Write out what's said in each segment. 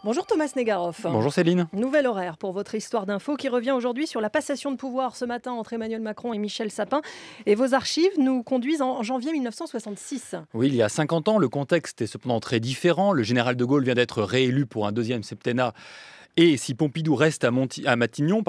Bonjour Thomas Negaroff. Bonjour Céline. Nouvel horaire pour votre histoire d'info qui revient aujourd'hui sur la passation de pouvoir ce matin entre Emmanuel Macron et Michel Sapin. Et vos archives nous conduisent en janvier 1966. Oui, il y a 50 ans, le contexte est cependant très différent. Le général de Gaulle vient d'être réélu pour un deuxième septennat. Et si Pompidou reste à Matignon,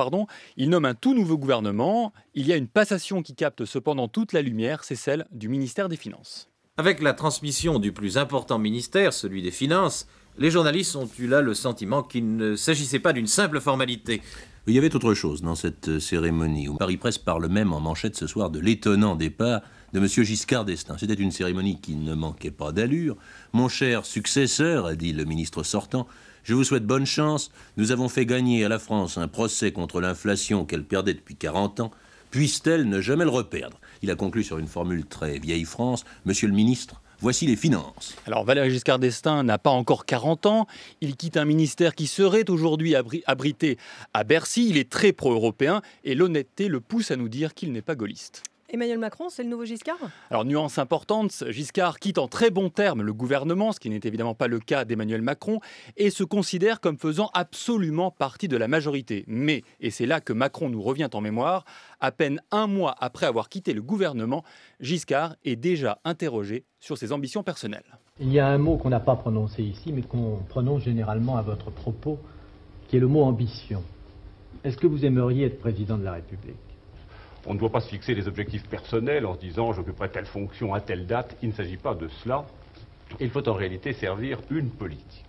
il nomme un tout nouveau gouvernement. Il y a une passation qui capte cependant toute la lumière, c'est celle du ministère des Finances. Avec la transmission du plus important ministère, celui des Finances, les journalistes ont eu là le sentiment qu'il ne s'agissait pas d'une simple formalité. Il y avait autre chose dans cette cérémonie, où Paris Presse parle même en manchette ce soir de l'étonnant départ de M. Giscard d'Estaing. C'était une cérémonie qui ne manquait pas d'allure. « Mon cher successeur », a dit le ministre sortant, « je vous souhaite bonne chance. Nous avons fait gagner à la France un procès contre l'inflation qu'elle perdait depuis 40 ans. Puisse-t-elle ne jamais le reperdre ?» Il a conclu sur une formule très vieille France. « Monsieur le ministre, voici les finances. » Alors Valéry Giscard d'Estaing n'a pas encore 40 ans. Il quitte un ministère qui serait aujourd'hui abrité à Bercy. Il est très pro-européen et l'honnêteté le pousse à nous dire qu'il n'est pas gaulliste. Emmanuel Macron, c'est le nouveau Giscard ? Alors, nuance importante, Giscard quitte en très bons termes le gouvernement, ce qui n'est évidemment pas le cas d'Emmanuel Macron, et se considère comme faisant absolument partie de la majorité. Mais, et c'est là que Macron nous revient en mémoire, à peine un mois après avoir quitté le gouvernement, Giscard est déjà interrogé sur ses ambitions personnelles. Il y a un mot qu'on n'a pas prononcé ici, mais qu'on prononce généralement à votre propos, qui est le mot ambition. Est-ce que vous aimeriez être président de la République ? On ne doit pas se fixer des objectifs personnels en se disant « j'occuperai telle fonction à telle date ». Il ne s'agit pas de cela. Il faut en réalité servir une politique.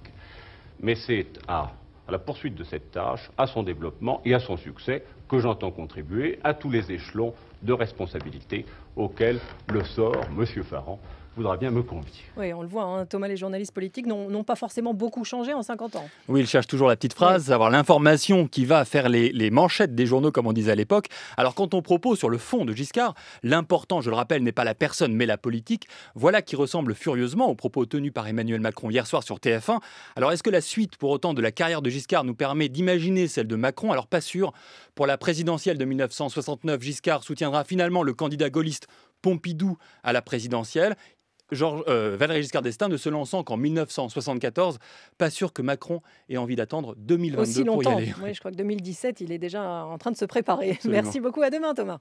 Mais c'est à la poursuite de cette tâche, à son développement et à son succès que j'entends contribuer à tous les échelons de responsabilité auxquels le sort, M. Farran, voudra bien me convier. Oui, on le voit, hein, Thomas, les journalistes politiques n'ont pas forcément beaucoup changé en 50 ans. Oui, il cherche toujours la petite phrase, avoir l'information qui va faire les manchettes des journaux, comme on disait à l'époque. Alors quand on propose sur le fond de Giscard, l'important, je le rappelle, n'est pas la personne, mais la politique, voilà qui ressemble furieusement aux propos tenus par Emmanuel Macron hier soir sur TF1. Alors est-ce que la suite, pour autant, de la carrière de Giscard nous permet d'imaginer celle de Macron? Alors pas sûr. Pour la présidentielle de 1969, Giscard soutiendra finalement le candidat gaulliste Pompidou à la présidentielle. Valéry Giscard d'Estaing ne se lançant qu'en 1974, pas sûr que Macron ait envie d'attendre 2022 Aussi longtemps. pour y aller. Oui, je crois que 2017, il est déjà en train de se préparer. Absolument. Merci beaucoup, à demain Thomas.